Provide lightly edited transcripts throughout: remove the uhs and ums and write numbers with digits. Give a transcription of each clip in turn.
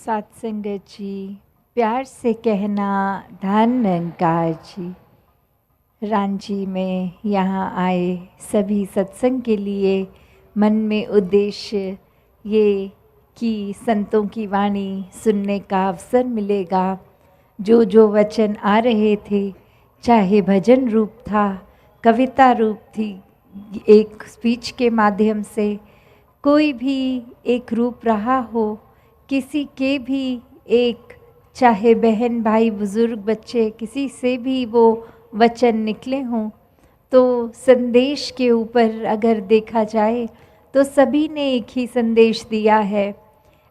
सत्संगत जी, प्यार से कहना धन निरंकार जी। रांची में यहाँ आए सभी सत्संग के लिए मन में उद्देश्य ये कि संतों की वाणी सुनने का अवसर मिलेगा। जो जो वचन आ रहे थे, चाहे भजन रूप था, कविता रूप थी, एक स्पीच के माध्यम से, कोई भी एक रूप रहा हो, किसी के भी एक, चाहे बहन भाई बुजुर्ग बच्चे, किसी से भी वो वचन निकले हों, तो संदेश के ऊपर अगर देखा जाए तो सभी ने एक ही संदेश दिया है।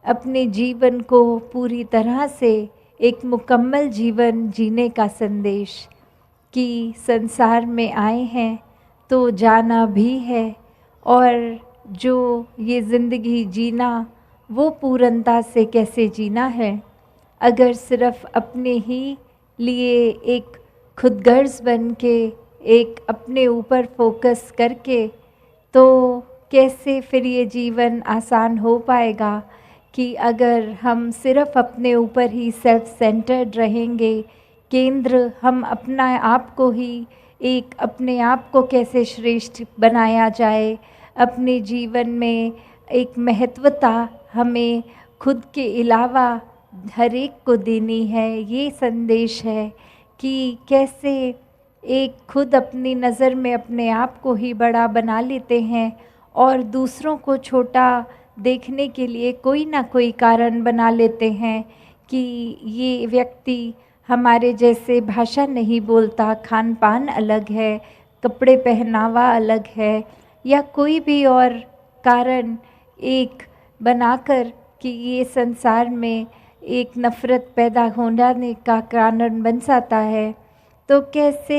अपने जीवन को पूरी तरह से एक मुकम्मल जीवन जीने का संदेश, कि संसार में आए हैं तो जाना भी है, और जो ये ज़िंदगी जीना वो पूर्णता से कैसे जीना है। अगर सिर्फ अपने ही लिए एक खुदगर्ज बन के, एक अपने ऊपर फोकस करके, तो कैसे फिर ये जीवन आसान हो पाएगा। कि अगर हम सिर्फ अपने ऊपर ही सेल्फ सेंटर्ड रहेंगे, केंद्र हम अपना आप को ही एक अपने आप को कैसे श्रेष्ठ बनाया जाए, अपने जीवन में एक महत्वता हमें खुद के अलावा हर एक को देनी है। ये संदेश है कि कैसे एक खुद अपनी नज़र में अपने आप को ही बड़ा बना लेते हैं और दूसरों को छोटा देखने के लिए कोई ना कोई कारण बना लेते हैं कि ये व्यक्ति हमारे जैसे भाषा नहीं बोलता, खान पान अलग है, कपड़े पहनावा अलग है, या कोई भी और कारण एक बनाकर कि ये संसार में एक नफ़रत पैदा होने का कारण बन जाता है। तो कैसे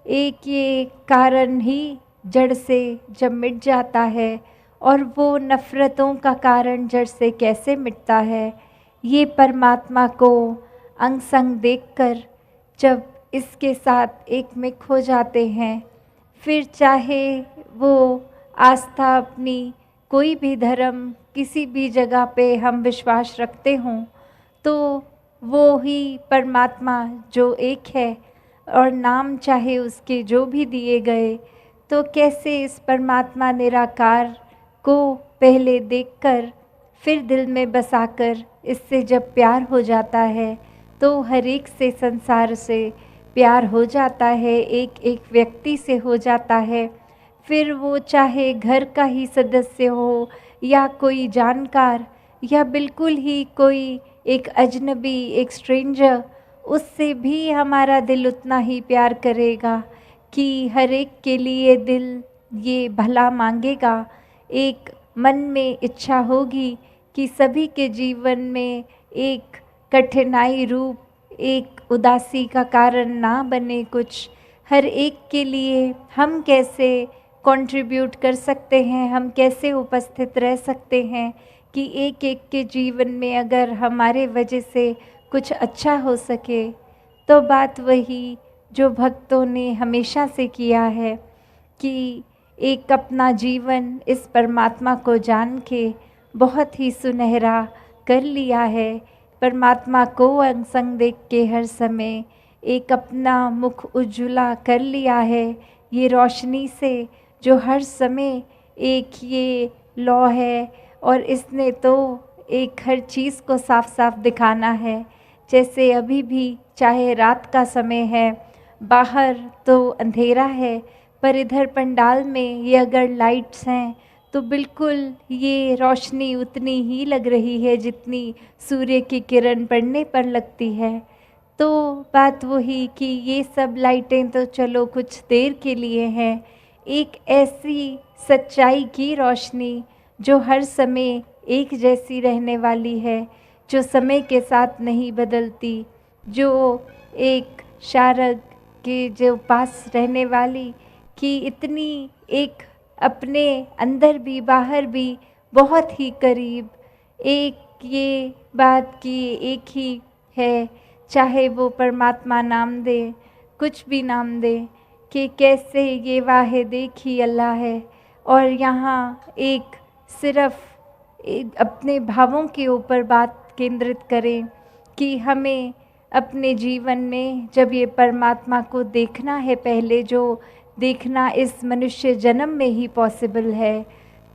एक ये कारण ही जड़ से जब मिट जाता है, और वो नफ़रतों का कारण जड़ से कैसे मिटता है, ये परमात्मा को अंग संग देखकर जब इसके साथ एक मिक हो जाते हैं, फिर चाहे वो आस्था अपनी कोई भी धर्म किसी भी जगह पे हम विश्वास रखते हों, तो वो ही परमात्मा जो एक है, और नाम चाहे उसके जो भी दिए गए, तो कैसे इस परमात्मा निराकार को पहले देखकर फिर दिल में बसाकर इससे जब प्यार हो जाता है, तो हर एक से संसार से प्यार हो जाता है, एक एक व्यक्ति से हो जाता है। फिर वो चाहे घर का ही सदस्य हो, या कोई जानकार, या बिल्कुल ही कोई एक अजनबी, एक स्ट्रेंजर, उससे भी हमारा दिल उतना ही प्यार करेगा कि हर एक के लिए दिल ये भला मांगेगा। एक मन में इच्छा होगी कि सभी के जीवन में एक कठिनाई रूप एक उदासी का कारण ना बने कुछ। हर एक के लिए हम कैसे कंट्रीब्यूट कर सकते हैं, हम कैसे उपस्थित रह सकते हैं कि एक एक के जीवन में अगर हमारे वजह से कुछ अच्छा हो सके, तो बात वही जो भक्तों ने हमेशा से किया है कि एक अपना जीवन इस परमात्मा को जान के बहुत ही सुनहरा कर लिया है। परमात्मा को अंग संग देख के हर समय एक अपना मुख उज्ज्वला कर लिया है, ये रोशनी से जो हर समय एक ये लौ है, और इसने तो एक हर चीज़ को साफ साफ दिखाना है। जैसे अभी भी चाहे रात का समय है, बाहर तो अंधेरा है, पर इधर पंडाल में ये अगर लाइट्स हैं तो बिल्कुल ये रोशनी उतनी ही लग रही है जितनी सूर्य की किरण पड़ने पर लगती है। तो बात वही कि ये सब लाइटें तो चलो कुछ देर के लिए हैं, एक ऐसी सच्चाई की रोशनी जो हर समय एक जैसी रहने वाली है, जो समय के साथ नहीं बदलती, जो एक शारद के जो पास रहने वाली, कि इतनी एक अपने अंदर भी बाहर भी बहुत ही करीब एक ये बात की एक ही है, चाहे वो परमात्मा नाम दे, कुछ भी नाम दे, कि कैसे ये वाहिद एक ही अल्लाह है। और यहाँ एक सिर्फ अपने भावों के ऊपर बात केंद्रित करें कि हमें अपने जीवन में जब ये परमात्मा को देखना है, पहले जो देखना इस मनुष्य जन्म में ही पॉसिबल है,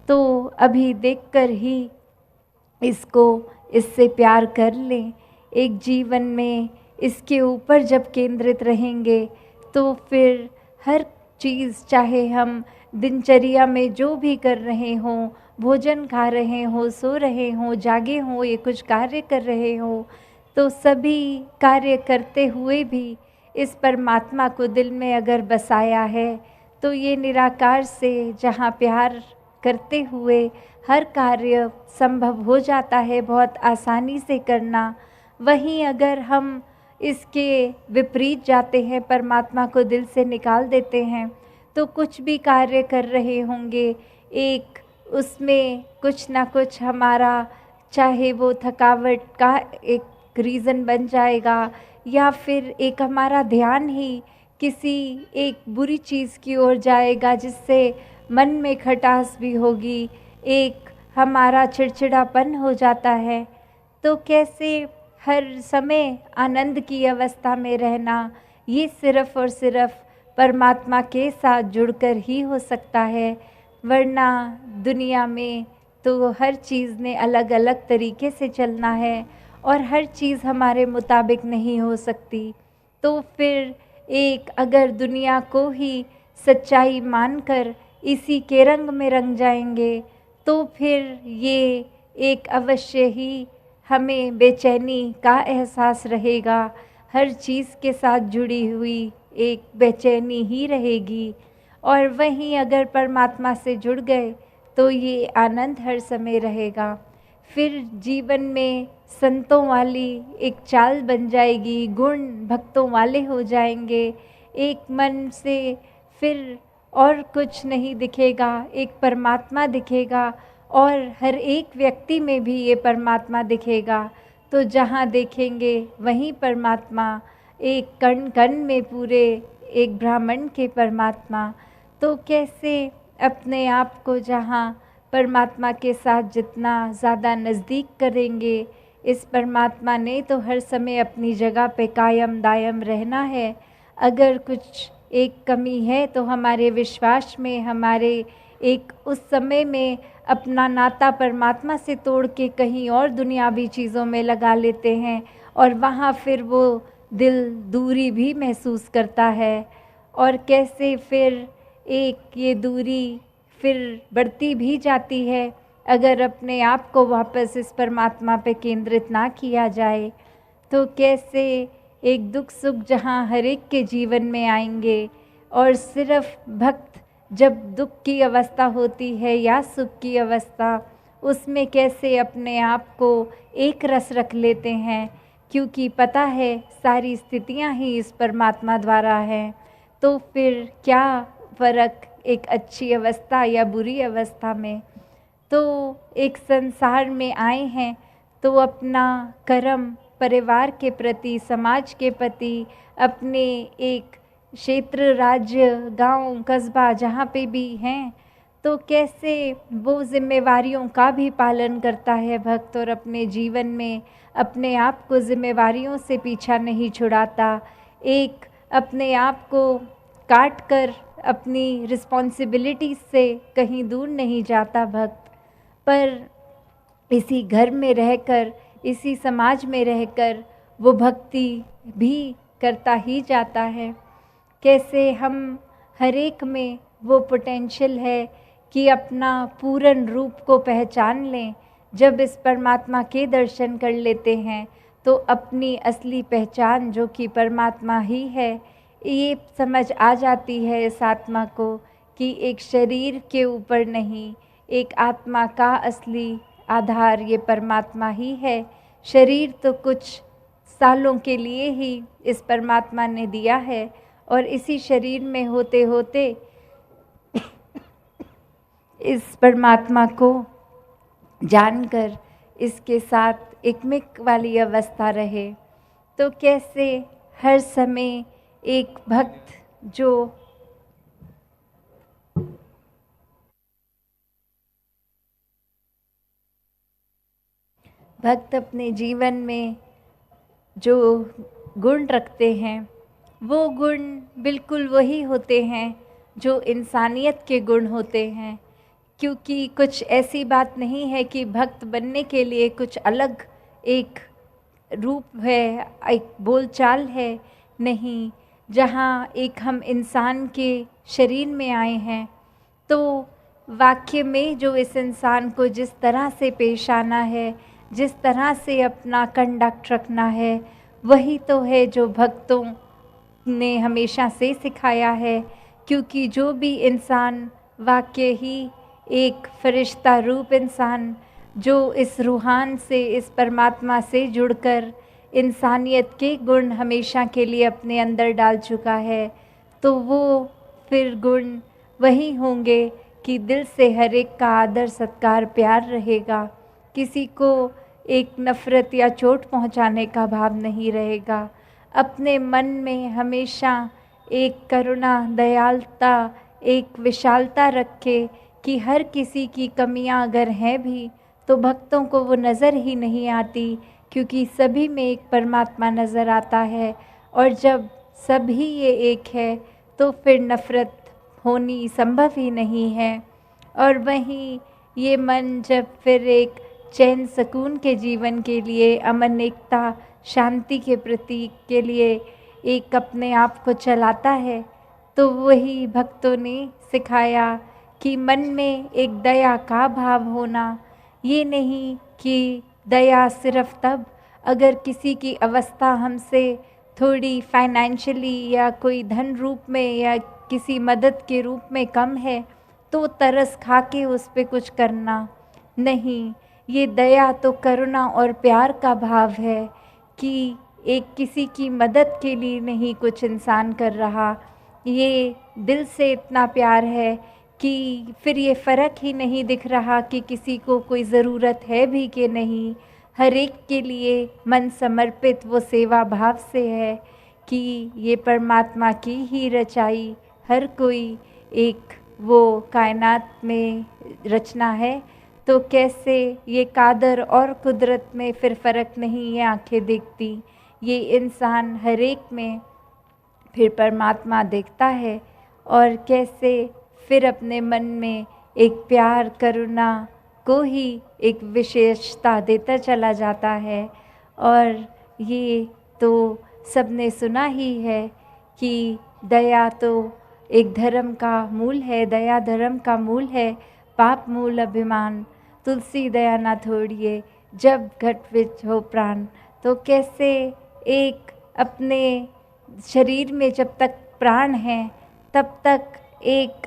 तो अभी देखकर ही इसको इससे प्यार कर लें। एक जीवन में इसके ऊपर जब केंद्रित रहेंगे तो फिर हर चीज़, चाहे हम दिनचर्या में जो भी कर रहे हों, भोजन खा रहे हों, सो रहे हों, जागे हों, ये कुछ कार्य कर रहे हों, तो सभी कार्य करते हुए भी इस परमात्मा को दिल में अगर बसाया है तो ये निराकार से जहाँ प्यार करते हुए हर कार्य संभव हो जाता है बहुत आसानी से करना। वहीं अगर हम इसके विपरीत जाते हैं, परमात्मा को दिल से निकाल देते हैं, तो कुछ भी कार्य कर रहे होंगे, एक उसमें कुछ ना कुछ हमारा, चाहे वो थकावट का एक रीज़न बन जाएगा या फिर एक हमारा ध्यान ही किसी एक बुरी चीज़ की ओर जाएगा जिससे मन में खटास भी होगी, एक हमारा चिड़चिड़ापन हो जाता है। तो कैसे हर समय आनंद की अवस्था में रहना, ये सिर्फ़ और सिर्फ़ परमात्मा के साथ जुड़कर ही हो सकता है, वरना दुनिया में तो हर चीज़ ने अलग अलग तरीके से चलना है और हर चीज़ हमारे मुताबिक नहीं हो सकती। तो फिर एक अगर दुनिया को ही सच्चाई मानकर इसी के रंग में रंग जाएंगे तो फिर ये एक अवश्य ही हमें बेचैनी का एहसास रहेगा, हर चीज़ के साथ जुड़ी हुई एक बेचैनी ही रहेगी। और वहीं अगर परमात्मा से जुड़ गए तो ये आनंद हर समय रहेगा। फिर जीवन में संतों वाली एक चाल बन जाएगी, गुण भक्तों वाले हो जाएंगे, एक मन से फिर और कुछ नहीं दिखेगा, एक परमात्मा दिखेगा और हर एक व्यक्ति में भी ये परमात्मा दिखेगा। तो जहाँ देखेंगे वहीं परमात्मा, एक कण कण में पूरे एक ब्राह्मण के परमात्मा। तो कैसे अपने आप को जहाँ परमात्मा के साथ जितना ज़्यादा नज़दीक करेंगे, इस परमात्मा ने तो हर समय अपनी जगह पे कायम दायम रहना है। अगर कुछ एक कमी है तो हमारे विश्वास में, हमारे एक उस समय में अपना नाता परमात्मा से तोड़ के कहीं और दुनियावी चीज़ों में लगा लेते हैं और वहाँ फिर वो दिल दूरी भी महसूस करता है। और कैसे फिर एक ये दूरी फिर बढ़ती भी जाती है अगर अपने आप को वापस इस परमात्मा पे केंद्रित ना किया जाए। तो कैसे एक दुख सुख जहाँ हर एक के जीवन में आएंगे और सिर्फ भक्त जब दुख की अवस्था होती है या सुख की अवस्था, उसमें कैसे अपने आप को एक रस रख लेते हैं, क्योंकि पता है सारी स्थितियाँ ही इस परमात्मा द्वारा हैं। तो फिर क्या फ़र्क एक अच्छी अवस्था या बुरी अवस्था में। तो एक संसार में आए हैं तो अपना कर्म परिवार के प्रति, समाज के प्रति, अपने एक क्षेत्र, राज्य, गांव, कस्बा जहाँ पे भी हैं, तो कैसे वो जिम्मेवारियों का भी पालन करता है भक्त और अपने जीवन में अपने आप को जिम्मेवारियों से पीछा नहीं छुड़ाता, एक अपने आप को काट कर अपनी रिस्पॉन्सिबिलिटी से कहीं दूर नहीं जाता भक्त, पर इसी घर में रहकर, इसी समाज में रहकर वो भक्ति भी करता ही जाता है। कैसे हम हर एक में वो पोटेंशियल है कि अपना पूर्ण रूप को पहचान लें। जब इस परमात्मा के दर्शन कर लेते हैं तो अपनी असली पहचान जो कि परमात्मा ही है, ये समझ आ जाती है इस आत्मा को कि एक शरीर के ऊपर नहीं, एक आत्मा का असली आधार ये परमात्मा ही है। शरीर तो कुछ सालों के लिए ही इस परमात्मा ने दिया है और इसी शरीर में होते होते इस परमात्मा को जानकर इसके साथ एकमिक वाली अवस्था रहे। तो कैसे हर समय एक भक्त जो भक्त अपने जीवन में जो गुण रखते हैं वो गुण बिल्कुल वही होते हैं जो इंसानियत के गुण होते हैं। क्योंकि कुछ ऐसी बात नहीं है कि भक्त बनने के लिए कुछ अलग एक रूप है, एक बोलचाल है। नहीं, जहाँ एक हम इंसान के शरीर में आए हैं तो वाक्य में जो इस इंसान को जिस तरह से पेश आना है, जिस तरह से अपना कंडक्ट रखना है, वही तो है जो भक्तों ने हमेशा से सिखाया है। क्योंकि जो भी इंसान वाक्य ही एक फरिश्ता रूप इंसान जो इस रूहान से, इस परमात्मा से जुड़कर इंसानियत के गुण हमेशा के लिए अपने अंदर डाल चुका है, तो वो फिर गुण वही होंगे कि दिल से हर एक का आदर सत्कार प्यार रहेगा। किसी को एक नफ़रत या चोट पहुंचाने का भाव नहीं रहेगा। अपने मन में हमेशा एक करुणा, दयालुता, एक विशालता रखे कि हर किसी की कमियां अगर हैं भी तो भक्तों को वो नज़र ही नहीं आती, क्योंकि सभी में एक परमात्मा नज़र आता है। और जब सभी ये एक है तो फिर नफ़रत होनी संभव ही नहीं है। और वहीं ये मन जब फिर एक चैन सुकून के जीवन के लिए, अमन, एकता, शांति के प्रतीक के लिए एक अपने आप को चलाता है, तो वही भक्तों ने सिखाया कि मन में एक दया का भाव होना। ये नहीं कि दया सिर्फ तब अगर किसी की अवस्था हमसे थोड़ी फाइनेंशियली या कोई धन रूप में या किसी मदद के रूप में कम है तो तरस खा के उस पे कुछ करना। नहीं, ये दया तो करुणा और प्यार का भाव है कि एक किसी की मदद के लिए नहीं कुछ इंसान कर रहा, ये दिल से इतना प्यार है कि फिर ये फ़र्क ही नहीं दिख रहा कि किसी को कोई ज़रूरत है भी कि नहीं। हर एक के लिए मन समर्पित वो सेवा भाव से है कि ये परमात्मा की ही रचाई हर कोई एक वो कायनात में रचना है। तो कैसे ये कादर और कुदरत में फिर फ़र्क नहीं है आंखें देखती, ये इंसान हर एक में फिर परमात्मा देखता है। और कैसे फिर अपने मन में एक प्यार, करुणा को ही एक विशेषता देता चला जाता है। और ये तो सबने सुना ही है कि दया तो एक धर्म का मूल है, दया धर्म का मूल है, पाप मूल अभिमान, तुलसी दया ना थोड़िए, जब घट विच हो प्राण। तो कैसे एक अपने शरीर में जब तक प्राण है तब तक एक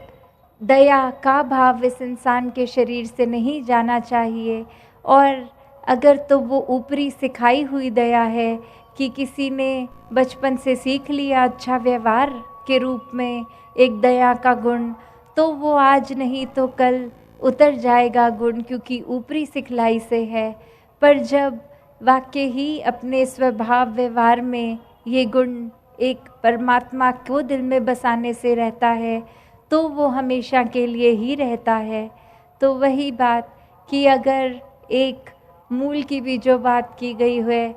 दया का भाव इस इंसान के शरीर से नहीं जाना चाहिए। और अगर तो वो ऊपरी सिखाई हुई दया है कि किसी ने बचपन से सीख लिया अच्छा व्यवहार के रूप में एक दया का गुण, तो वो आज नहीं तो कल उतर जाएगा गुण, क्योंकि ऊपरी सिखलाई से है। पर जब वाकई ही अपने स्वभाव व्यवहार में ये गुण एक परमात्मा को दिल में बसाने से रहता है तो वो हमेशा के लिए ही रहता है। तो वही बात कि अगर एक मूल की भी जो बात की गई है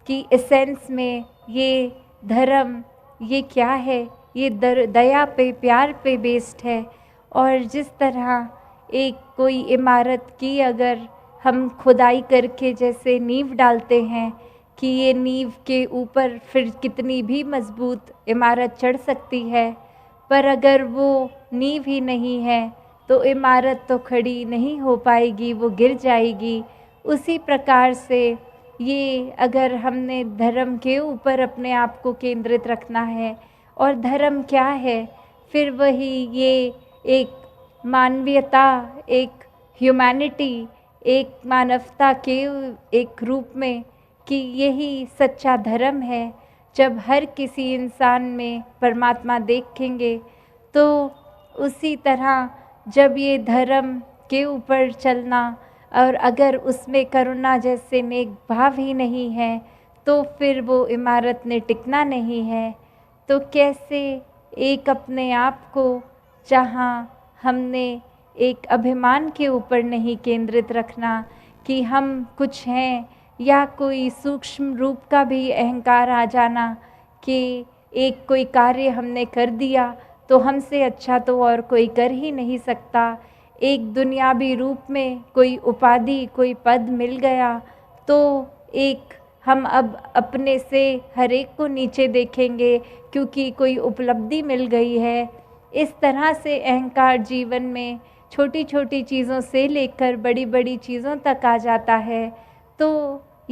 कि एसेंस में ये धर्म ये क्या है, ये दया पे, प्यार पे बेस्ड है। और जिस तरह एक कोई इमारत की अगर हम खुदाई करके जैसे नींव डालते हैं कि ये नींव के ऊपर फिर कितनी भी मजबूत इमारत चढ़ सकती है, पर अगर वो नींव ही नहीं है तो इमारत तो खड़ी नहीं हो पाएगी, वो गिर जाएगी। उसी प्रकार से ये अगर हमने धर्म के ऊपर अपने आप को केंद्रित रखना है, और धर्म क्या है, फिर वही ये एक मानवीयता, एक ह्यूमैनिटी, एक मानवता के एक रूप में कि यही सच्चा धर्म है। जब हर किसी इंसान में परमात्मा देखेंगे तो उसी तरह जब ये धर्म के ऊपर चलना, और अगर उसमें करुणा जैसे नेक भाव ही नहीं है तो फिर वो इमारत ने टिकना नहीं है। तो कैसे एक अपने आप को जहाँ हमने एक अभिमान के ऊपर नहीं केंद्रित रखना कि हम कुछ हैं, या कोई सूक्ष्म रूप का भी अहंकार आ जाना कि एक कोई कार्य हमने कर दिया तो हमसे अच्छा तो और कोई कर ही नहीं सकता। एक दुनियावी रूप में कोई उपाधि, कोई पद मिल गया तो एक हम अब अपने से हर एक को नीचे देखेंगे क्योंकि कोई उपलब्धि मिल गई है। इस तरह से अहंकार जीवन में छोटी छोटी चीज़ों से लेकर बड़ी बड़ी चीज़ों तक आ जाता है। तो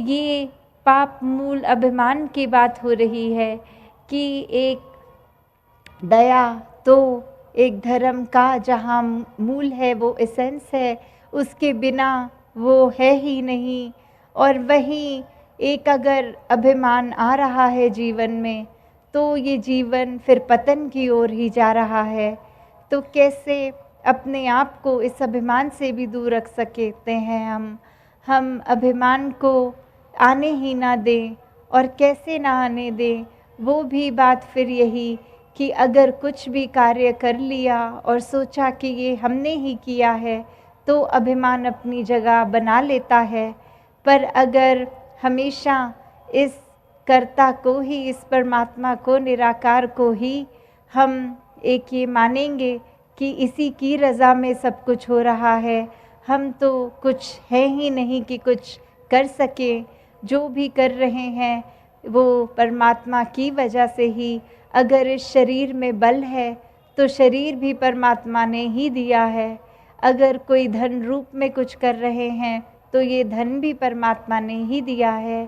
ये पाप मूल अभिमान की बात हो रही है कि एक दया तो एक धर्म का जहाँ मूल है, वो एसेंस है, उसके बिना वो है ही नहीं। और वहीं एक अगर अभिमान आ रहा है जीवन में तो ये जीवन फिर पतन की ओर ही जा रहा है। तो कैसे अपने आप को इस अभिमान से भी दूर रख सकते हैं हम अभिमान को आने ही ना दें। और कैसे ना आने दें, वो भी बात फिर यही कि अगर कुछ भी कार्य कर लिया और सोचा कि ये हमने ही किया है तो अभिमान अपनी जगह बना लेता है। पर अगर हमेशा इस कर्ता को ही, इस परमात्मा को, निराकार को ही हम एक ये मानेंगे कि इसी की रज़ा में सब कुछ हो रहा है, हम तो कुछ है ही नहीं कि कुछ कर सकें, जो भी कर रहे हैं वो परमात्मा की वजह से ही। अगर इस शरीर में बल है तो शरीर भी परमात्मा ने ही दिया है। अगर कोई धन रूप में कुछ कर रहे हैं तो ये धन भी परमात्मा ने ही दिया है।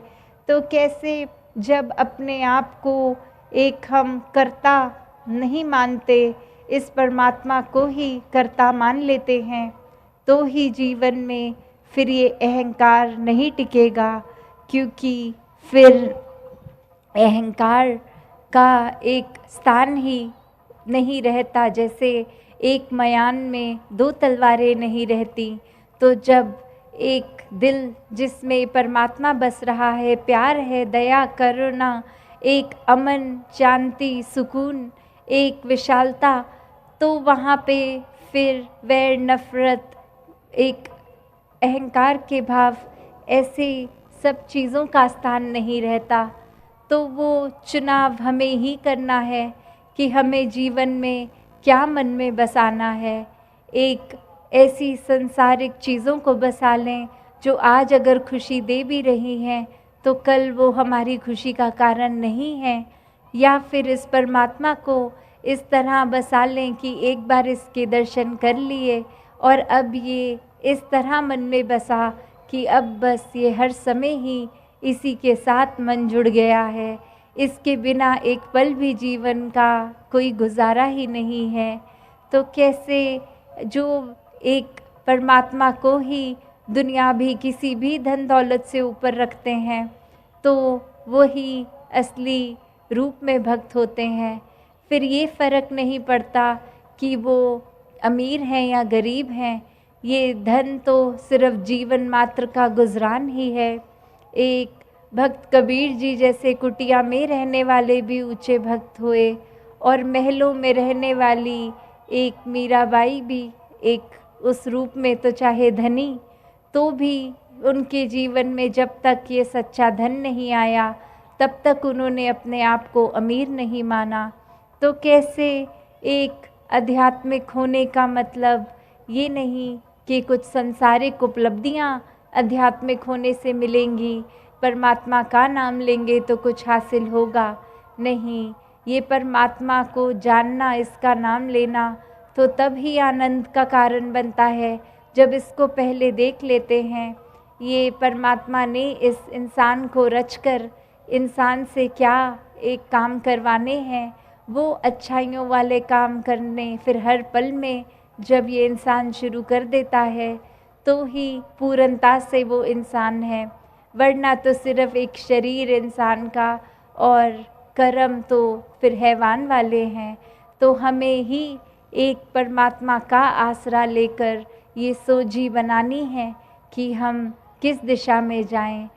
तो कैसे जब अपने आप को एक हम कर्ता नहीं मानते, इस परमात्मा को ही कर्ता मान लेते हैं, तो ही जीवन में फिर ये अहंकार नहीं टिकेगा। क्योंकि फिर अहंकार का एक स्थान ही नहीं रहता। जैसे एक मयान में दो तलवारें नहीं रहती, तो जब एक दिल जिसमें परमात्मा बस रहा है, प्यार है, दया, करुणा, एक अमन, शांति, सुकून, एक विशालता, तो वहाँ पे फिर वैर, नफ़रत, एक अहंकार के भाव, ऐसे सब चीज़ों का स्थान नहीं रहता। तो वो चुनाव हमें ही करना है कि हमें जीवन में क्या मन में बसाना है। एक ऐसी संसारिक चीज़ों को बसा लें जो आज अगर खुशी दे भी रही हैं तो कल वो हमारी खुशी का कारण नहीं है। या फिर इस परमात्मा को इस तरह बसा लें कि एक बार इसके दर्शन कर लिए और अब ये इस तरह मन में बसा कि अब बस ये हर समय ही इसी के साथ मन जुड़ गया है, इसके बिना एक पल भी जीवन का कोई गुजारा ही नहीं है। तो कैसे जो एक परमात्मा को ही दुनिया भी किसी भी धन दौलत से ऊपर रखते हैं तो वो ही असली रूप में भक्त होते हैं। फिर ये फ़र्क नहीं पड़ता कि वो अमीर हैं या गरीब हैं, ये धन तो सिर्फ जीवन मात्र का गुजरान ही है। एक भक्त कबीर जी जैसे कुटिया में रहने वाले भी ऊंचे भक्त हुए और महलों में रहने वाली एक मीराबाई भी एक उस रूप में तो चाहे धनी, तो भी उनके जीवन में जब तक ये सच्चा धन नहीं आया तब तक उन्होंने अपने आप को अमीर नहीं माना। तो कैसे एक आध्यात्मिक होने का मतलब ये नहीं कि कुछ सांसारिक उपलब्धियां आध्यात्मिक होने से मिलेंगी, परमात्मा का नाम लेंगे तो कुछ हासिल होगा, नहीं। ये परमात्मा को जानना, इसका नाम लेना तो तब ही आनंद का कारण बनता है जब इसको पहले देख लेते हैं। ये परमात्मा ने इस इंसान को रचकर इंसान से क्या एक काम करवाने हैं, वो अच्छाइयों वाले काम करने फिर हर पल में जब ये इंसान शुरू कर देता है तो ही पूर्णता से वो इंसान है, वरना तो सिर्फ एक शरीर इंसान का और कर्म तो फिर हैवान वाले हैं। तो हमें ही एक परमात्मा का आसरा लेकर ये सोची बनानी है कि हम किस दिशा में जाएं।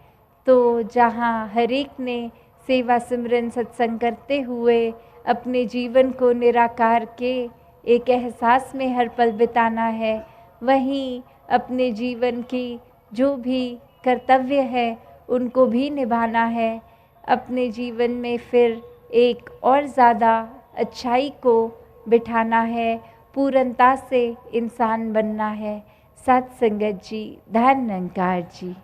तो जहाँ हर एक ने सेवा सिमरन सत्संग करते हुए अपने जीवन को निराकार के एक एहसास में हर पल बिताना है, वहीं अपने जीवन की जो भी कर्तव्य है उनको भी निभाना है। अपने जीवन में फिर एक और ज़्यादा अच्छाई को बिठाना है, पूर्णता से इंसान बनना है। सत्संगत जी, धन निरंकार जी।